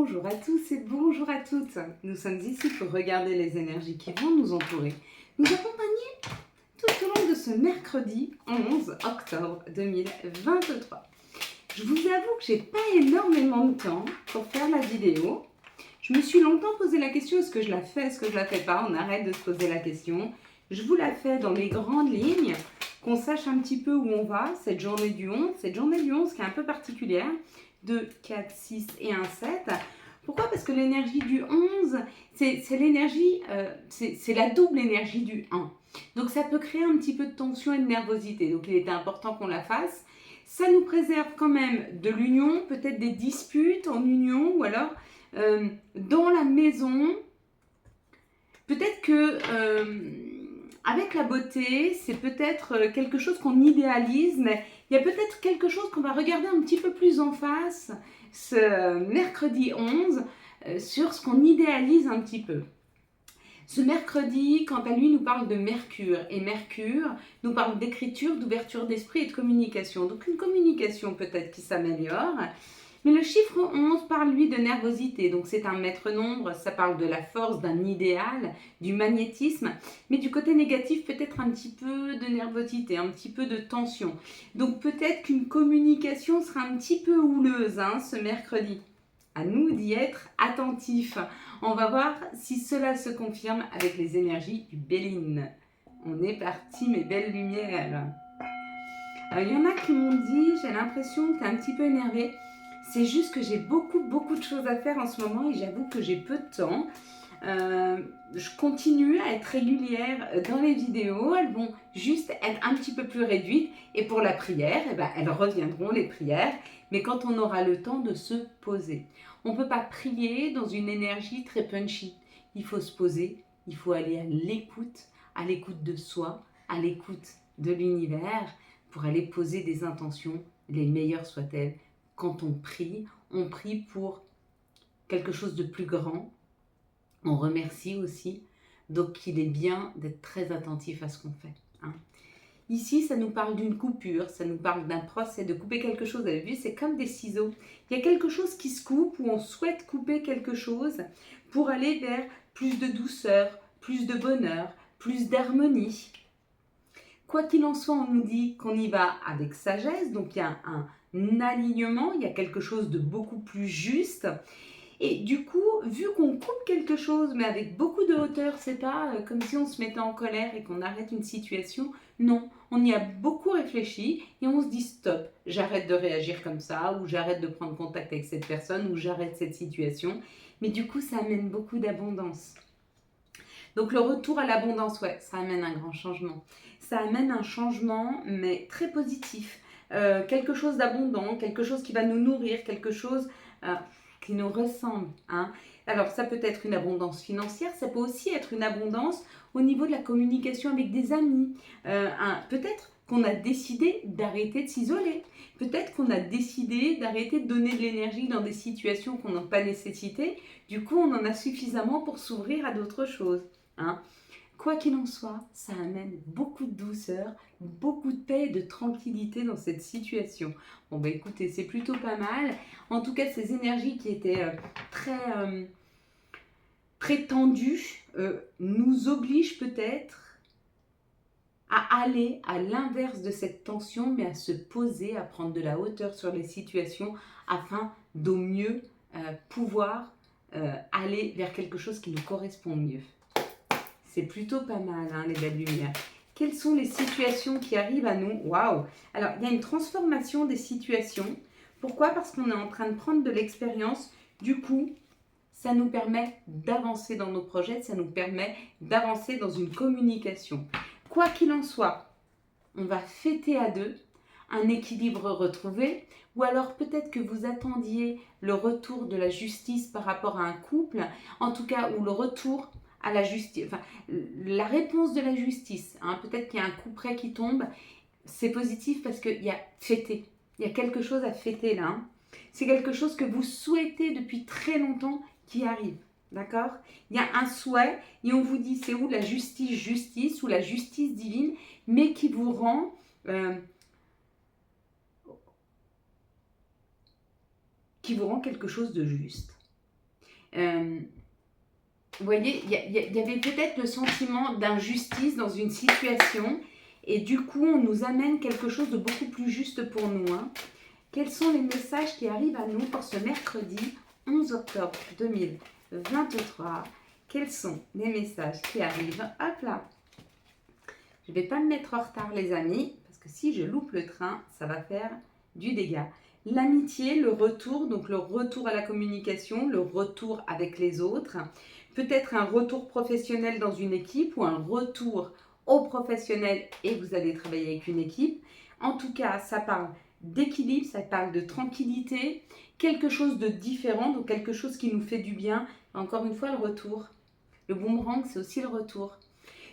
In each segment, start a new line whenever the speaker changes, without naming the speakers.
Bonjour à tous et bonjour à toutes. Nous sommes ici pour regarder les énergies qui vont nous entourer, nous accompagner tout au long de ce mercredi 11 octobre 2023. Je vous avoue que j'ai pas énormément de temps pour faire la vidéo. Je me suis longtemps posé la question, est-ce que je la fais, est-ce que je la fais pas? On arrête de se poser la question. Je vous la fais dans les grandes lignes, qu'on sache un petit peu où on va, cette journée du 11. Cette journée du 11 qui est un peu particulière, 2, 4, 6 et 1, 7. Pourquoi? Parce que l'énergie du 11, c'est l'énergie, c'est la double énergie du 1. Donc ça peut créer un petit peu de tension et de nervosité. Donc il était important qu'on la fasse. Ça nous préserve quand même de l'union, peut-être des disputes en union ou alors dans la maison. Peut-être que avec la beauté, c'est peut-être quelque chose qu'on idéalise, mais il y a peut-être quelque chose qu'on va regarder un petit peu plus en face ce mercredi 11 sur ce qu'on idéalise un petit peu. Ce mercredi, quant à lui, nous parle de Mercure. Et Mercure nous parle d'écriture, d'ouverture d'esprit et de communication. Donc une communication peut-être qui s'améliore. Mais le chiffre 11 parle, lui, de nervosité. Donc c'est un maître nombre, ça parle de la force, d'un idéal, du magnétisme. Mais du côté négatif, peut-être un petit peu de nervosité, un petit peu de tension. Donc peut-être qu'une communication sera un petit peu houleuse ce mercredi. À nous d'y être attentifs. On va voir si cela se confirme avec les énergies du Béline. On est parti, mes belles lumières. Alors, il y en a qui m'ont dit, j'ai l'impression que tu es un petit peu énervé. C'est juste que j'ai beaucoup de choses à faire en ce moment et j'avoue que j'ai peu de temps. Je continue à être régulière dans les vidéos. Elles vont juste être un petit peu plus réduites. Et pour la prière, elles reviendront, les prières. Mais quand on aura le temps de se poser. On ne peut pas prier dans une énergie très punchy. Il faut se poser, il faut aller à l'écoute de soi, à l'écoute de l'univers, pour aller poser des intentions, les meilleures soient-elles. Quand on prie pour quelque chose de plus grand. On remercie aussi. Donc il est bien d'être très attentif à ce qu'on fait. Ici, ça nous parle d'une coupure, ça nous parle d'un procès, de couper quelque chose. Vous avez vu, c'est comme des ciseaux. Il y a quelque chose qui se coupe, ou on souhaite couper quelque chose pour aller vers plus de douceur, plus de bonheur, plus d'harmonie. Quoi qu'il en soit, on nous dit qu'on y va avec sagesse, donc il y a un alignement, il y a quelque chose de beaucoup plus juste. Et du coup, vu qu'on coupe quelque chose, mais avec beaucoup de hauteur, c'est pas comme si on se mettait en colère et qu'on arrête une situation. Non, on y a beaucoup réfléchi et on se dit stop, j'arrête de réagir comme ça, ou j'arrête de prendre contact avec cette personne, ou j'arrête cette situation. Mais du coup, ça amène beaucoup d'abondance. Donc le retour à l'abondance, ouais, ça amène un grand changement. Ça amène un changement, mais très positif. Quelque chose d'abondant, quelque chose qui va nous nourrir, quelque chose qui nous ressemble. Alors ça peut être une abondance financière, ça peut aussi être une abondance au niveau de la communication avec des amis. Peut-être qu'on a décidé d'arrêter de s'isoler. Peut-être qu'on a décidé d'arrêter de donner de l'énergie dans des situations qu'on n'a pas nécessité. Du coup, on en a suffisamment pour s'ouvrir à d'autres choses. Quoi qu'il en soit, ça amène beaucoup de douceur, beaucoup de paix et de tranquillité dans cette situation. Bon, écoutez, c'est plutôt pas mal. En tout cas, ces énergies qui étaient très tendues nous obligent peut-être à aller à l'inverse de cette tension, mais à se poser, à prendre de la hauteur sur les situations afin d'au mieux pouvoir aller vers quelque chose qui nous correspond mieux. C'est plutôt pas mal, les belles lumières. Quelles sont les situations qui arrivent à nous? Waouh! Alors, il y a une transformation des situations. Pourquoi? Parce qu'on est en train de prendre de l'expérience. Du coup, ça nous permet d'avancer dans nos projets, ça nous permet d'avancer dans une communication. Quoi qu'il en soit, on va fêter à deux un équilibre retrouvé, ou alors peut-être que vous attendiez le retour de la justice par rapport à un couple, en tout cas, ou le retour à la justice, enfin, la réponse de la justice. Peut-être qu'il y a un coup près qui tombe. C'est positif parce qu'il y a fêté. Il y a quelque chose à fêter là. C'est quelque chose que vous souhaitez depuis très longtemps qui arrive. D'accord? Il y a un souhait et on vous dit c'est où la justice ou la justice divine, mais qui vous rend quelque chose de juste. Vous voyez, il y avait peut-être le sentiment d'injustice dans une situation et du coup, on nous amène quelque chose de beaucoup plus juste pour nous. Hein. Quels sont les messages qui arrivent à nous pour ce mercredi 11 octobre 2023? Quels sont les messages qui arrivent? Hop là! Je ne vais pas me mettre en retard, les amis, parce que si je loupe le train, ça va faire du dégât. L'amitié, le retour, donc le retour à la communication, le retour avec les autres, peut-être un retour professionnel dans une équipe ou un retour au professionnel et vous allez travailler avec une équipe. En tout cas, ça parle d'équilibre, ça parle de tranquillité, quelque chose de différent, donc quelque chose qui nous fait du bien. Encore une fois, le retour. Le boomerang, c'est aussi le retour.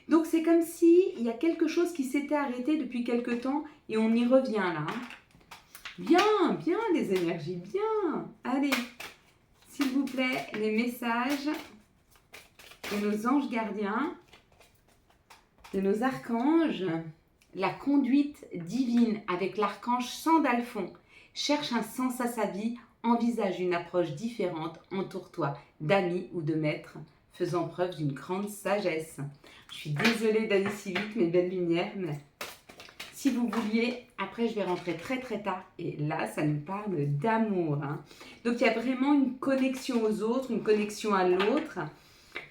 Donc c'est comme si il y a quelque chose qui s'était arrêté depuis quelque temps et on y revient là. Bien, bien les énergies, bien. Allez, s'il vous plaît, les messages de nos anges gardiens, de nos archanges, la conduite divine avec l'archange Sandalphon. Cherche un sens à sa vie, envisage une approche différente, entoure-toi d'amis ou de maîtres faisant preuve d'une grande sagesse. Je suis désolée d'aller si vite, mes belles lumières, mais si vous vouliez, après je vais rentrer très très tard. Et là, ça nous parle d'amour. Hein. Donc il y a vraiment une connexion aux autres, une connexion à l'autre.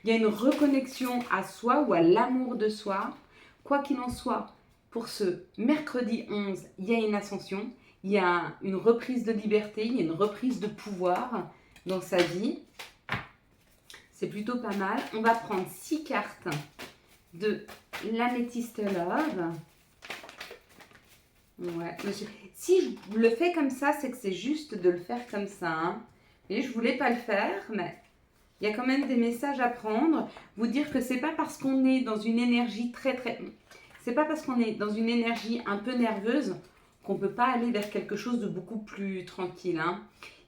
Il y a une reconnexion à soi ou à l'amour de soi. Quoi qu'il en soit, pour ce mercredi 11, il y a une ascension, il y a une reprise de liberté, il y a une reprise de pouvoir dans sa vie. C'est plutôt pas mal. On va prendre 6 cartes de l'Amethyst Love. Ouais, si je le fais comme ça, c'est que c'est juste de le faire comme ça. Hein. Et je voulais pas le faire, mais il y a quand même des messages à prendre. Vous dire que c'est pas parce qu'on est dans une énergie c'est pas parce qu'on est dans une énergie un peu nerveuse qu'on peut pas aller vers quelque chose de beaucoup plus tranquille. Hein.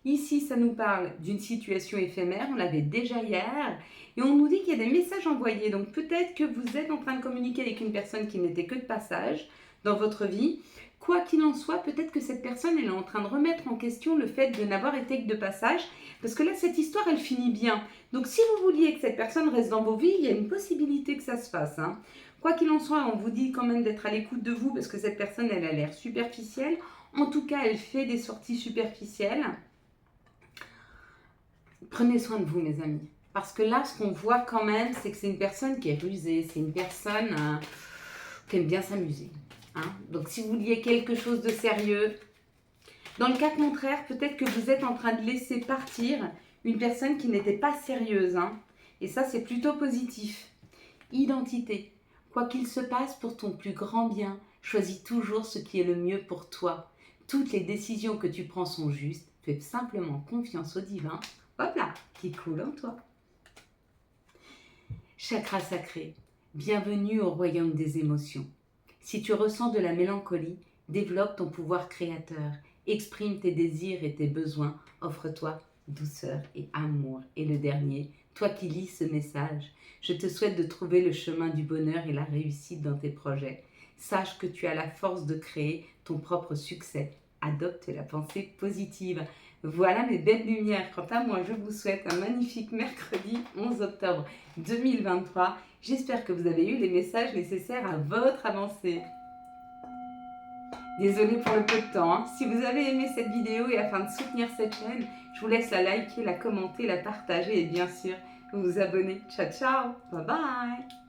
Ici, ça nous parle d'une situation éphémère, on l'avait déjà hier, et on nous dit qu'il y a des messages envoyés. Donc peut-être que vous êtes en train de communiquer avec une personne qui n'était que de passage dans votre vie. Quoi qu'il en soit, peut-être que cette personne elle est en train de remettre en question le fait de n'avoir été que de passage, parce que là, cette histoire, elle finit bien. Donc si vous vouliez que cette personne reste dans vos vies, il y a une possibilité que ça se fasse. Hein. Quoi qu'il en soit, on vous dit quand même d'être à l'écoute de vous, parce que cette personne, elle a l'air superficielle. En tout cas, elle fait des sorties superficielles. Prenez soin de vous, mes amis. Parce que là, ce qu'on voit quand même, c'est que c'est une personne qui est rusée. C'est une personne qui aime bien s'amuser. Hein. Donc, si vous vouliez quelque chose de sérieux, dans le cas contraire, peut-être que vous êtes en train de laisser partir une personne qui n'était pas sérieuse. Hein. Et ça, c'est plutôt positif. Identité. Quoi qu'il se passe pour ton plus grand bien, choisis toujours ce qui est le mieux pour toi. Toutes les décisions que tu prends sont justes. Fais simplement confiance au divin. Hop là, qui coule en toi. Chakra sacré, bienvenue au royaume des émotions. Si tu ressens de la mélancolie, développe ton pouvoir créateur, exprime tes désirs et tes besoins, offre-toi douceur et amour. Et le dernier, toi qui lis ce message, je te souhaite de trouver le chemin du bonheur et la réussite dans tes projets. Sache que tu as la force de créer ton propre succès. Adopte la pensée positive. Voilà mes belles lumières. Quant à moi, je vous souhaite un magnifique mercredi 11 octobre 2023. J'espère que vous avez eu les messages nécessaires à votre avancée. Désolée pour le peu de temps. Hein. Si vous avez aimé cette vidéo et afin de soutenir cette chaîne, je vous laisse la liker, la commenter, la partager et bien sûr vous abonner. Ciao, ciao. Bye bye.